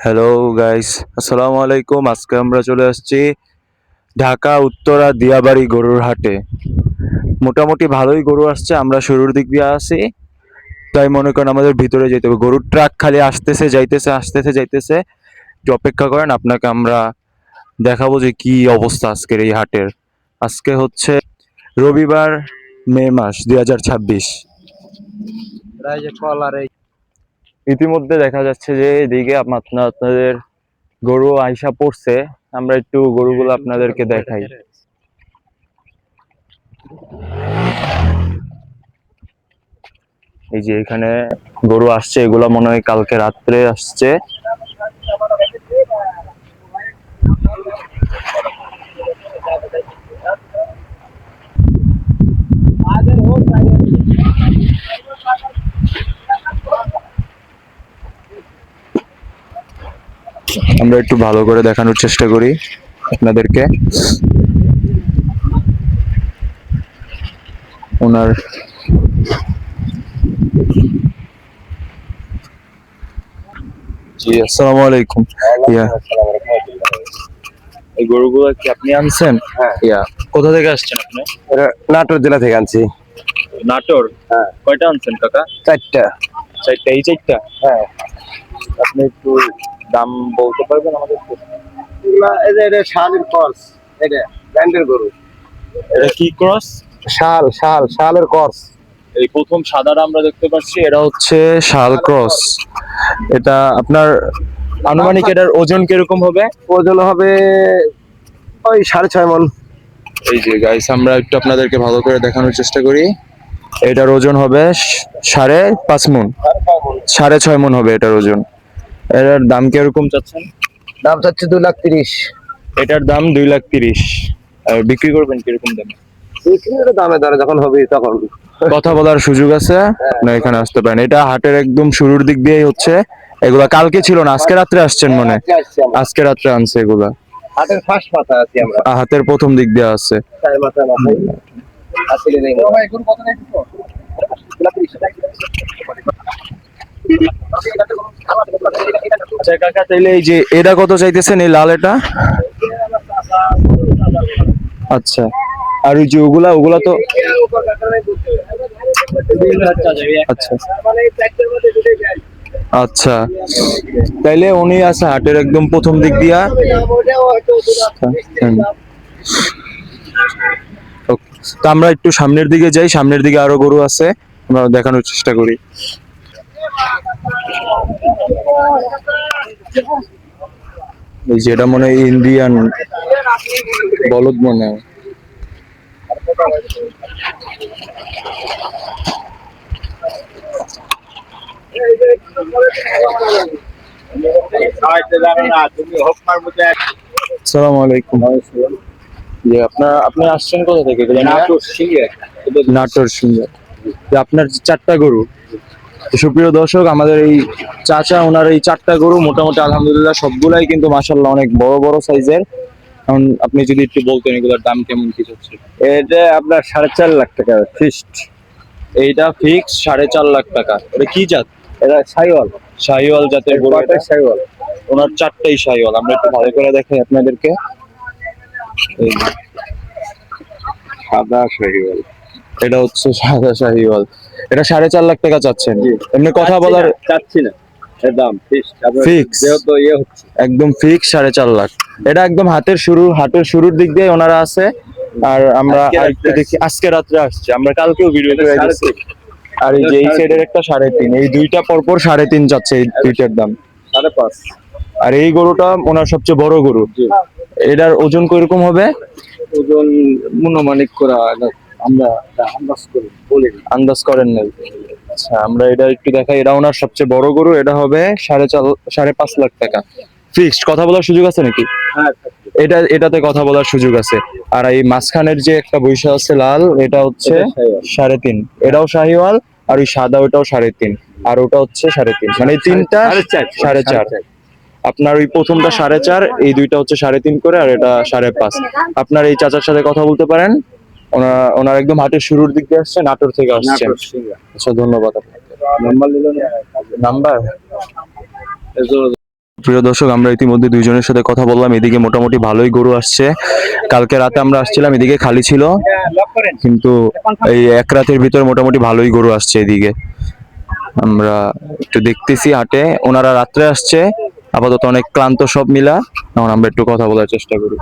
Hello guys, আসসালামু আলাইকুম। আজকে আমরা চলে আসছি ঢাকা উত্তরা দিয়াবাড়ি গরুর হাটে। মোটামুটি ভালোই গরু আসছে, আমরা শুরুর দিক দিয়ে আছি, তাই মনে করেন আমাদের ভিতরে যেতে হবে। গরুর ট্রাক খালি আসতেছে যাইতেছে আসতেছে যাইতেছে। একটু অপেক্ষা করেন, আপনাকে আমরা দেখাবো যে কি অবস্থা আজকের এই হাটের। আজকে হচ্ছে রবিবার, মে মাস 2026। ইতিমধ্যে দেখা যাচ্ছে যে এদিকে আপনাদের গরু আইসা পড়ছে। আমরা একটু গরুগুলো আপনাদেরকে দেখাই। এই যে এখানে গরু আসছে, এগুলা মনে হয় কালকে রাত্রে আসছে। আমরা একটু ভালো করে দেখানোর চেষ্টা করি আপনাদেরকে। ওনার জি, আসসালামু আলাইকুম। ইয়া, এই গরুগুলো কি আপনি আনছেন? হ্যাঁ, ইয়া, কোথা থেকে আসছেন আপনি? এটা নাটোর জেলা থেকে আনছি। নাটোর? হ্যাঁ, কয়টা আনছেন কাকা? 4টা। চারটা? এই চারটা? হ্যাঁ, আপনি একটু দাম বলতে পারবেন আমাদের? এটা শালের কর্স, এটা ব্র্যান্ডের গরু। এটা কি ক্রস? শালের কর্স। এই প্রথম সাদাটা আমরা দেখতে পাচ্ছি, এটা হচ্ছে শাল ক্রস। এটা আপনার আনুমানিক এটার ওজন কিরকম হবে? ওজন হবে ওই 6.5 মন। এই যে গাইস, আমরা একটু আপনাদেরকে ভালো করে দেখানোর চেষ্টা করি। এটার ওজন হবে 5.5 মন, 6.5 মন হবে এটার ওজন। এটার দাম কিরকম চাচ্ছেন? দাম চাচ্ছে 2,30,000। এটার দাম 2,30,000। আর বিক্রি করবেন কিরকম দামে? দামে দরে যখন হবে তখন। কথা বলার সুযোগ আছে, আপনি এখানে আসতে পারেন। এটা হাটের একদম শুরুর দিক দিয়েই হচ্ছে। এগুলা কালকে ছিল না, আজকে রাত্রে আসছেন মনে হয়। আজকে রাত্রে আনছে এগুলা। হাটের ফার্স্ট মাথা আছি আমরা। হাতের প্রথম দিক দিয়ে আছে। মাথা আসলে নেই। ভাই গরু কত নেই তো? 2,30,000। আচ্ছা কাকা, তাইলে এই যে এটা কত চাইতেছেন, এই লাল এটা? আচ্ছা, আর ওই যে ওগুলা ওগুলা তো আচ্ছা আচ্ছা, তাইলে উনি আছে হাটের একদম প্রথম দিক দিয়া। তো আমরা একটু সামনের দিকে যাই, সামনের দিকে আরো গরু আছে, আমরা দেখানোর চেষ্টা করি। এই যে এটা মনে হয় ইন্ডিয়ান বলদ মনে হয়। আসসালামু আলাইকুম। যে আপনি আসছেন কোথা থেকে? নাটোর সিংহে। যে আপনার যে 4টা গরু, সুপ্রিয় দর্শক, আমাদের এই চাচা ওনার এই 4টা গরু মোটামুটি আলহামদুলিল্লাহ সবগুলাই কিন্তু মাশাআল্লাহ অনেক বড় বড় সাইজের। এখন আপনি যদি একটু বলতেন এগুলোর দাম কেমন কি হচ্ছে? এটা আপনার 4.5 লাখ টাকা ফিক্সড। এইটা ফিক্স 4.5 লাখ টাকা। এটা কি জাত? এটা সাইওয়াল। শাহিওয়াল জাতের গরু এটা। সাইওয়াল। ওনার 4টাই শাহিওয়াল। আমরা একটু ভালো করে দেখাই আপনাদেরকে। এই যে, সাদা সাইওয়াল। এটা হচ্ছে সাদা শাহিওয়াল। এটা 4.5 লাখ টাকা চাচ্ছেন? এমনি কথা বলার চাচ্ছি না, এর দাম ফিক্সড। ফিক্স, যেহেতু ইয়ে হচ্ছে একদম ফিক্স 4.5 লাখ। এটা একদম হাটের শুরুর দিক দিয়ে ওনারা আছে। আর আমরা আরেকটু দেখি, আজকে রাত্রে আসছে, আমরা কালকেও ভিডিও করে দিচ্ছি। আর এই যে এই সাইডের একটা 3.5, এই দুইটা পরপর 3.5 যাচ্ছে এই দুইটার দাম। 5.5। আর এই গরুটা ওনার সবচেয়ে বড় গরু। এটার ওজন কিরকম হবে? ওজন মনোমানিক করা আমরা আন্দাজ করি, বলি আন্দাজ করেন নাই? আচ্ছা, আমরা এটা একটু দেখাই। এটা ওনার সবচেয়ে বড় গরু, এটা হবে 5.5 লাখ টাকা ফিক্সড। কথা বলার সুযোগ আছে নাকি? হ্যাঁ, এটাতে কথা বলার সুযোগ আছে। আর এই মাঝখানের যে একটা বৈশা আছে লাল, এটা হচ্ছে 3.5। এটাও শাহিওয়াল। আর ওই সাদা ওটাও 3.5। আর ওটা হচ্ছে 3.5, মানে এই তিনটা 4.5। আপনার ওই প্রথমটা 4.5, এই দুইটা হচ্ছে 3.5 করে, আর এটা 5.5। আপনার এই চাচার সাথে কথা বলতে পারেন। ওনার একদম হাটের শুরুর দিক দিয়ে আসছে, নাটোর থেকে আসছে। আচ্ছা, ধন্যবাদ আপনাকে। নাম্বার নিল না। নাম্বার প্রিয় দর্শক, আমরা ইতিমধ্যে দুইজনের সাথে কথা বললাম, এদিকে মোটামুটি ভালোই গরু আসছে। কালকে রাতে আমরা আসছিলাম, এদিকে খালি ছিল, কিন্তু এই এক রাতের ভিতরে মোটামুটি ভালোই গরু আসছে এদিকে। আমরা একটু দেখতেছি হাটে, ওনারা রাত্রে আসছে, আপাতত অনেক ক্লান্ত সব মিলা। এখন আমরা একটু কথা বলার চেষ্টা করি।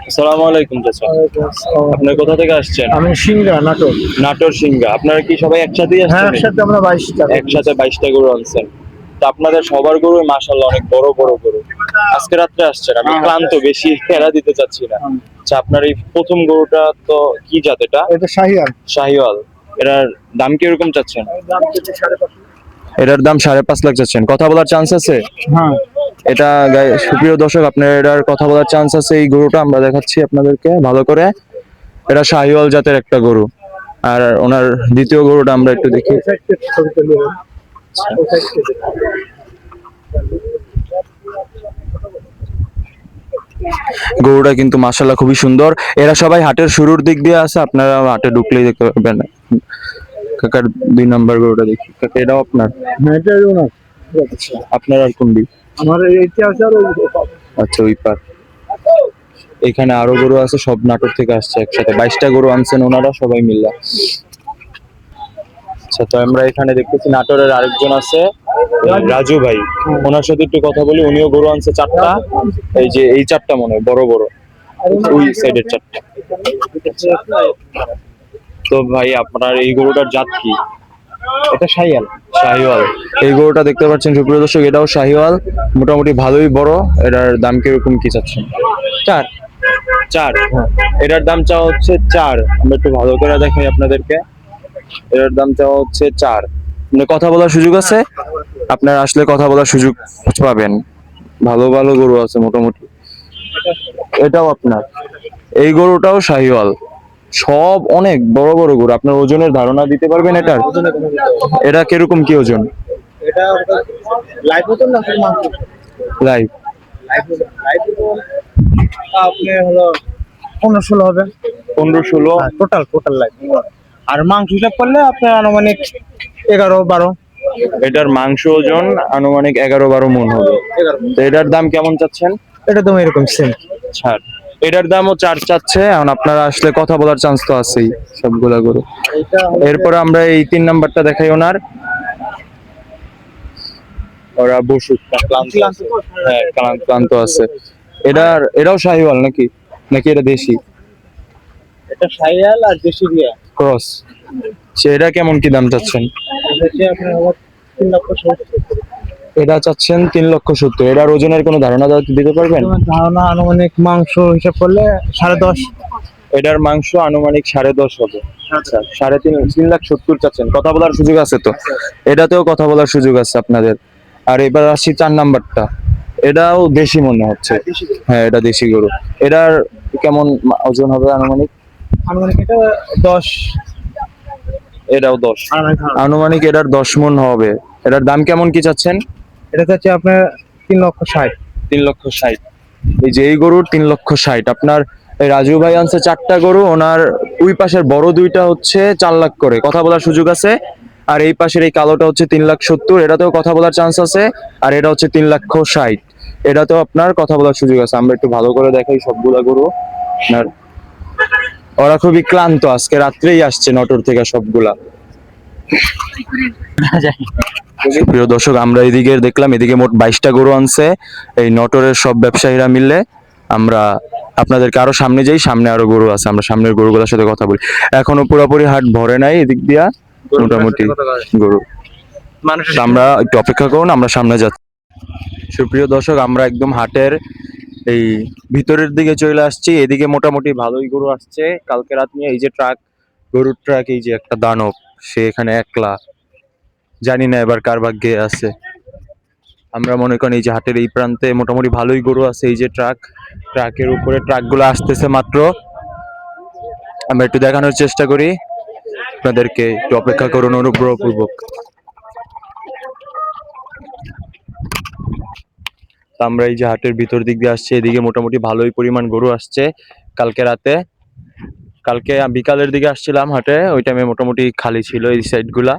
আসসালামু আলাইকুম চাচা, আপনার কোথা থেকে আসছেন? আমি সিংহা নাটক। নাটোর সিংহা। আপনারা কি সবাই একসাথেই হ্যাঁ, আসছেন? একসাথে আমরা 22টা। একসাথে 22টা গরু আনছেন। তো আপনাদের সবার গরু মাশাআল্লাহ অনেক বড় বড় গরু। আজকে রাত্রে আসছেন, আমি ক্লান্ত, বেশি ফেরা দিতে চাচ্ছি না। আচ্ছা, আপনার এই প্রথম গরুটা তো কি জাত এটা? এটা শাহিয়াল। শাহিওয়াল। এটার দাম কি এরকম চাচ্ছেন? দাম হচ্ছে 5.5 লাখ। এটার দাম 5.5 লাখ চাচ্ছেন। কথা বলার চান্স আছে? হ্যাঁ, এটা সুপ্রিয় দর্শক, আপনার এটার কথা বলার চান্স আছে। এই গরুটা আমরা দেখাচ্ছি আপনাদেরকে ভালো করে। এটা শাহিওয়াল জাতের একটা গরু। আর ওনার দ্বিতীয় গরুটা আমরা একটু দেখি। এই সাইড থেকে ছবি তুলে দেন। এই সাইড থেকে। গরুটা কিন্তু মাশাআল্লাহ খুবই সুন্দর। এরা সবাই হাটের শুরুর দিক দিয়ে আছে, আপনারা হাটে ঢুকলেই দেখতে পাবেন। কাকার 2 নাম্বার গরুটা দেখি। কাকা, এটাও আপনার? হ্যাঁ, এটাই ওনার। আপনার আর কোন দিক? আমার এইটা আছে আর আচ্ছা, ওই পার। এখানে আরো গরু আছে, সব নাটোর থেকে আসছে একসাথে। 22টা গরু আনছেন ওনারা সবাই মিলে। আচ্ছা, তো আমরা এখানে দেখতেছি নাটোরের আরেকজন আছে, রাজু ভাই। ওনার সাথে একটু কথা বলি। উনিও গরু আনছে 4টা। এই যে এই 4টা মনে হয় বড় বড়, ওই সাইডের 4টা। তো ভাই, আপনার এই গরুটার জাত কি? এটা শাহিয়াল। শাহিওয়াল। এই গরুটা দেখতে পাচ্ছেন সুপ্রিয় দর্শক, এটাও শাহিওয়াল, মোটামুটি ভালোই বড়। এটার দাম কিরকম কি চাচ্ছেন? 4। 4। এটার দাম চাওয়া হচ্ছে 4। আমরা একটু ভালো করে দেখাই আপনাদেরকে। এটার দাম চাওয়া হচ্ছে 4। মানে কথা বলার সুযোগ আছে, আপনার আসলে কথা বলার সুযোগ পাবেন। ভালো ভালো গরু আছে মোটামুটি। এটাও আপনার? এই গরুটাও শাহিওয়াল। সব অনেক বড় বড় গরু। আপনার ওজনের ধারণা দিতে পারবেন এটার? এটা কিরকম কি ওজন? এটা লাইভ হতো না শুধু মাংস। লাইভ? লাইভ হতো আপনি হলো 15-16 হবে। 15-16? Total live. আর মাংস হিসাব করলে আপনার আনুমানিক 11-12। এটার মাংস ওজন আনুমানিক 11-12 মণ হবে। 11। তো এটার দাম কেমন চাচ্ছেন? এটা তো এরকম সেম। ছাড়। এটার দামও 4 চাচ্ছে। এখন আপনারা আসলে কথা বলার চান্স তো আছেই সবগুলা গরু। এটা এরপর আমরা এই 3 নাম্বারটা দেখাই ওনার। ওরা বসুক, ক্লান্ত আছে। হ্যাঁ, ক্লান্ত আছে। এটাও শাহিওয়াল নাকি? নাকি এটা দেশি এটা শাহিয়াল আর দেশি দিয়ে। ক্রস? এটা কেমন কি দাম চাচ্ছেন? এটা আপনার হলো 3,70,000। এটা চাচ্ছেন 3,70,000। এটার ওজনের কোনো ধারণা দিতে পারবেন? তোমার ধারণা আনুমানিক মাংস হিসাব করলে 10.5। এটার মাংস আনুমানিক 10.5 হবে। আচ্ছা, 3,70,000 চাচ্ছেন। কথা বলার সুযোগ আছে তো? এটাতেও কথা বলার সুযোগ আছে আপনাদের। আর এবার আসি 4 নাম্বারটা। এটাও দেশি মনে হচ্ছে। হ্যাঁ, এটা দেশি গরু। এটার কেমন ওজন হবে আনুমানিক? আনুমানিক এটা 10। এটাও 10। আনুমানিক এটার 10 মণ হবে। এটার দাম কেমন কি চাচ্ছেন? এটা হচ্ছে আপনার 3,60,000। 3,60,000। এই যে এই গরুর 3,60,000। আপনার এই রাজু ভাই আনছে 4টা গরু, ওনার ওই পাশের বড় দুইটা হচ্ছে 4 লাখ করে। কথা বলার সুযোগ আছে। আর এই পাশের এই কালোটা হচ্ছে 3,70,000। এটাতেও কথা বলার চান্স আছে। আর এটা হচ্ছে 3,60,000। এটাতেও আপনার কথা বলার সুযোগ আছে। আমরা একটু ভালো করে দেখাই সবগুলা গরু। আপনার ওরা খুবই ক্লান্ত, আজকে রাত্রেই আসছে নটর থেকে সবগুলা। প্রিয় দর্শক, আমরা এদিকে দেখলাম, এদিকে মোট 22টা গরু আনছে এই নটরের সব ব্যবসায়ীরা মিললে। আমরা আপনাদেরকে আরো সামনে যাই, সামনে আরো গরু আছে, আমরা সামনের গরুগুলোর সাথে কথা বলি। এখনো পুরোপুরি হাট ভরে নাই এদিক দিয়া, মোটামুটি গরু। তো আমরা একটু অপেক্ষা করুন, আমরা সামনে যাচ্ছি। সুপ্রিয় দর্শক, আমরা একদম হাটের এই ভিতরের দিকে চলে আসছি। এদিকে মোটামুটি ভালোই গরু আসছে কালকে রাত নিয়ে। এই যে ট্রাক, গরুর ট্রাক, এই যে একটা দানব, সে এখানে একলা। জানি না এবার কার ভাগ্যে আছে। আমরা মনে করেন এই যে হাটের এই প্রান্তে মোটামুটি ভালোই গরু আছে। এই যে ট্রাকের উপরে ট্রাকগুলো আসতেছে মাত্র। আমরা একটু দেখানোর চেষ্টা করি আপনাদেরকে, একটু অপেক্ষা করুন অনুগ্রহপূর্বক। তো আমরা এই যে হাটের ভিতর দিক দিয়ে আসছে, এদিকে মোটামুটি ভালোই পরিমাণ গরু আসছে কালকে রাতে। কালকে বিকালের দিকে আসছিলাম হাটে, ওই টাইমে মোটামুটি খালি ছিল এই সাইড গুলা।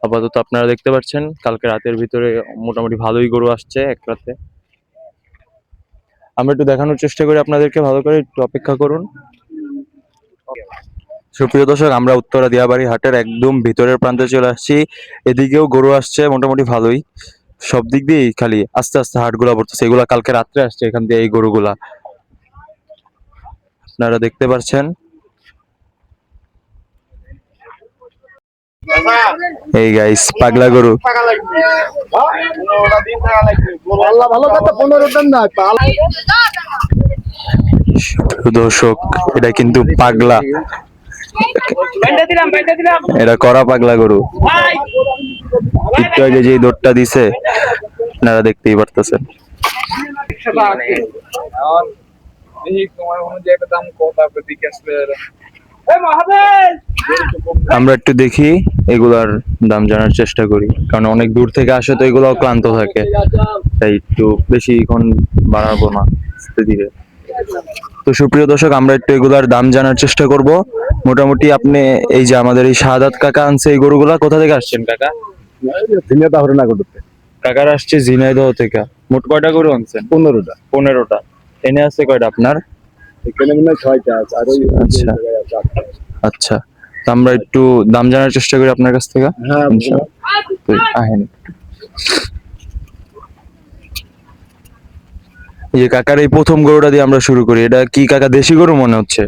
আপাতত আপনারা দেখতে পাচ্ছেন কালকে রাতের ভিতরে মোটামুটি ভালোই গরু আসছে এক রাতে। আমরা একটু দেখানোর চেষ্টা করি আপনাদেরকে, ভালো করে একটু অপেক্ষা করুন। সুপ্রিয় দর্শক, আমরা উত্তরা দিয়াবাড়ি হাটের একদম ভিতরের প্রান্তে চলে আসছি। এদিকেও গরু আসছে মোটামুটি ভালোই, সব দিক দিয়েই খালি আস্তে আস্তে হাটগুলা ভরতেছে। এগুলা কালকে রাত্রে আসছে এখান দিয়ে, এই গরুগুলা আপনারা দেখতে পাচ্ছেন। এই গাইস পাগলা গরু। দর্শক এটা কিন্তু পাগলা, এটা করা পাগলা গরু। একটু আগে যে দৌড়টা দিছে আপনারা দেখতেই পারতেছেন। আমরা একটু দেখি এগুলার দাম জানার চেষ্টা করি, কারণ অনেক দূর থেকে আসে তো এগুলাও ক্লান্ত থাকে, তাই একটু বেশিক্ষণ বাড়াবো না, আস্তে ধীরে। তো সুপ্রিয় দর্শক, আমরা একটু এগুলার দাম জানার চেষ্টা করব। মোটামুটি আপনি এই যে আমাদের এই শাহাদাত কাকা আনছে এই গরুগুলা, কোথা থেকে আসছেন কাকা? কাকার আসছে ঝিনাইদহ থেকে। মোট কয়টা গরু আনছেন? 15টা। 15টা। এনে আছে কয়টা আপনার? এখানে মনে হয় 6টা আছে, আর ওই আচ্ছা আচ্ছা, তো আমরা একটু দাম জানার চেষ্টা করি আপনার কাছ থেকে। হ্যাঁ, ইনশাআল্লাহ। তো আহেন। এই যে কাকার এই প্রথম গরুটা দিয়ে আমরা শুরু করি। এটা কি কাকা দেশি গরু মনে হচ্ছে?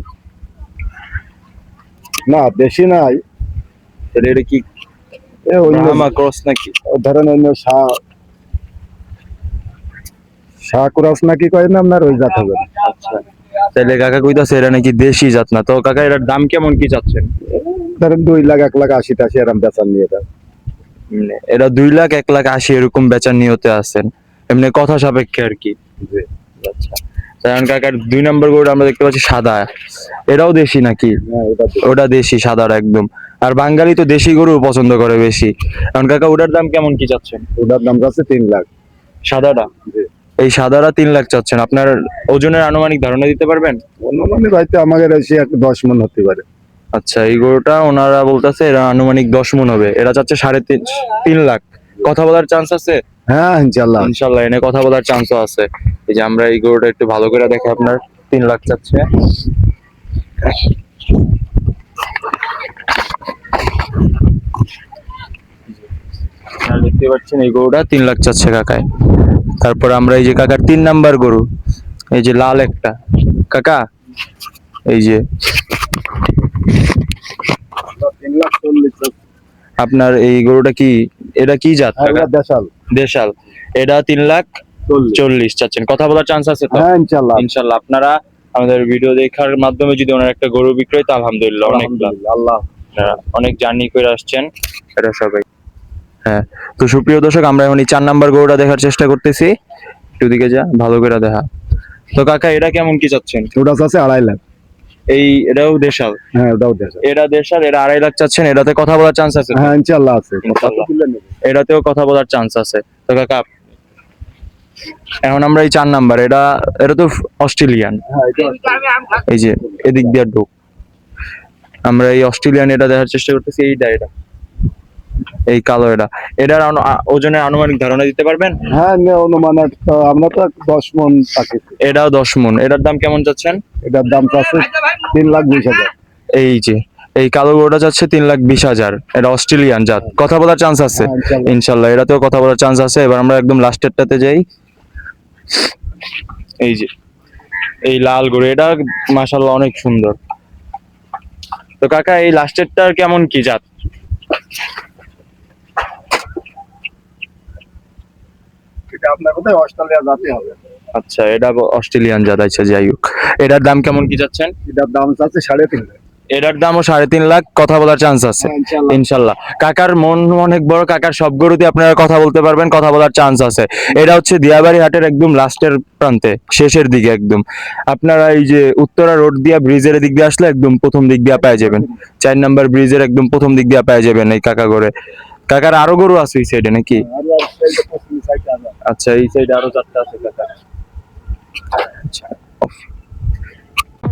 না বেশি নাই, তাহলে এটা কি ব্রাহ্মা ক্রস নাকি? ধরেন অন্য শাহ ক্রস নাকি কয় না আপনার, ওই জাত হবে। আচ্ছা, তাহলে কাকা কইতাছে এটা নাকি দেশি জাত না। তো কাকা এটার দাম কেমন কি চাচ্ছেন? ধরেন 2 লাখ 1 লাখ 80 এরকম বেচার নিয়ে এটা। এটা 2 লাখ 1 লাখ 80 এরকম বেচার নিয়তে আছেন, এমনি কথা সাপেক্ষে আর কি। আচ্ছা, কারণ কাকার 2 নম্বর গরুটা আমরা দেখতে পাচ্ছি সাদা, এটাও দেশি নাকি? হ্যাঁ, ওটা দেশি, সাদার একদম। আর বাঙালি তো দেশি গরু পছন্দ করে বেশি। কারণ কাকা ওটার দাম কেমন কি চাচ্ছেন? ওটার দাম আছে 3 লাখ। সাদাটা? জি। এই সাদাটা 3 লাখ চাচ্ছেন। আপনার ওজনের আনুমানিক ধারণা দিতে পারবেন? অনুমানিক হয়তো আমাদের এসে 10 মণ হতে পারে। আচ্ছা, এই গরুটা ওনারা বলতেছে এরা আনুমানিক 10 মণ হবে। এরা চাচ্ছে 3.5 লাখ। কথা বলার চান্স আছে? হ্যাঁ ইনশাল্লাহ। ইনশাল্লাহ এনে কথা বলার চান্সও আছে। এই যে আমরা এই গরুটা একটু ভালো করে দেখে, আপনার 3 লাখ চাচ্ছে। আপনারা দেখতে পাচ্ছেন এই গরুটা 3 লাখ চাচ্ছে কাকায়। তারপর আমরা এই যে কাকার 3 নাম্বার গরু, এই যে লাল একটা কাকা, এই যে 3 লাখ 40। আপনার এই গরুটা কি, এটা কি জাত কাকা? দেশাল। দেশাল। এটা 3,40,000 চাচ্ছেন। কথা বলার চান্স আছে তো? হ্যাঁ ইনশাল্লাহ। ইনশাল্লাহ। আপনারা আমাদের ভিডিও দেখার মাধ্যমে যদি ওনার একটা গরু বিক্রয়, তো আলহামদুলিল্লাহ অনেক লাভ। আল্লাহ, আপনারা অনেক জার্নি করে আসছেন, এটা সবাই। হ্যাঁ, তো সুপ্রিয় দর্শক, আমরা এখন এই 4 নাম্বার গরুটা দেখার চেষ্টা করতেছি। একটু দিকে যা, ভালো করে দেখা। তো কাকা এটা কেমন কি চাচ্ছেন? ওটা আছে 2.5 লাখ। এটাও দেশাল? হ্যাঁ ওটাও দেশাল। এটা দেশাল, এটা 2.5 লাখ চাচ্ছেন। এটাতে কথা বলার চান্স আছে তো? হ্যাঁ ইনশাল্লাহ আছে। ইনশাল্লাহ। এটাতেও কথা বলার চান্স আছে। তো কাকা এখন আমরা এই 4 নাম্বার, এটা তো অস্ট্রেলিয়ান। হ্যাঁ এটা এই যে এদিক দিয়ে ঢোক, আমরা এই অস্ট্রেলিয়ান এটা দেখার চেষ্টা করতেছি। এটা এই কালো, এটার ওজনের আনুমানিক ধারণা দিতে পারবেন? হ্যাঁ অনুমান একটা, আমরা তো 10 মণ পাচ্ছি। এটাও 10 মণ। এটার দাম কেমন চাচ্ছেন? এটার দাম আছে 3,20,000। এই যে এই কালো গরুটা চাচ্ছে 3,20,000। এটা অস্ট্রেলিয়ান জাত, কথা বলার চান্স আছে? হ্যাঁ, ইনশাল্লাহ। ইনশাল্লাহ এটাতেও কথা বলার চান্স আছে। এবার আমরা একদম লাস্টেরটাতে যাই। এই যে এই লাল গরু, এটা মাশাআল্লাহ অনেক সুন্দর। তো কাকা এই লাস্টেরটার কেমন কি জাত? এটা আপনার কোথায় অস্ট্রেলিয়া জাতি হবে। আচ্ছা, এটা অস্ট্রেলিয়ান জাত। আচ্ছা, যাই হোক, এটার দাম কেমন কি যাচ্ছেন? এটার দাম আছে 3.5 লাখ। এটার দামও 3.5 লাখ। কথা বলার চান্স আছে? হ্যাঁ, ইনশাল্লাহ। ইনশাল্লাহ। কাকার মন অনেক বড়, কাকার সব গরুতে আপনারা কথা বলতে পারবেন, কথা বলার চান্স আছে। এটা হচ্ছে দিয়াবাড়ি হাটের একদম লাস্টের প্রান্তে, শেষের দিকে একদম। আপনারা এই যে উত্তরা রোড দিয়া ব্রিজের দিক দিয়ে আসলে একদম প্রথম দিক দিয়ে পেয়ে যাবেন। 4 নাম্বার ব্রিজের একদম প্রথম দিক দিয়ে পেয়ে যাবেন এই কাকা করে। কাকার আরো গরু আছে এই সাইডে নাকি? আচ্ছা, এই সাইডে আরো 4টা আছে কাকা। আচ্ছা,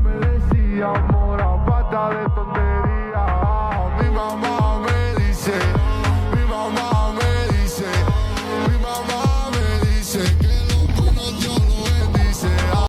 Me decía, amor, apágale,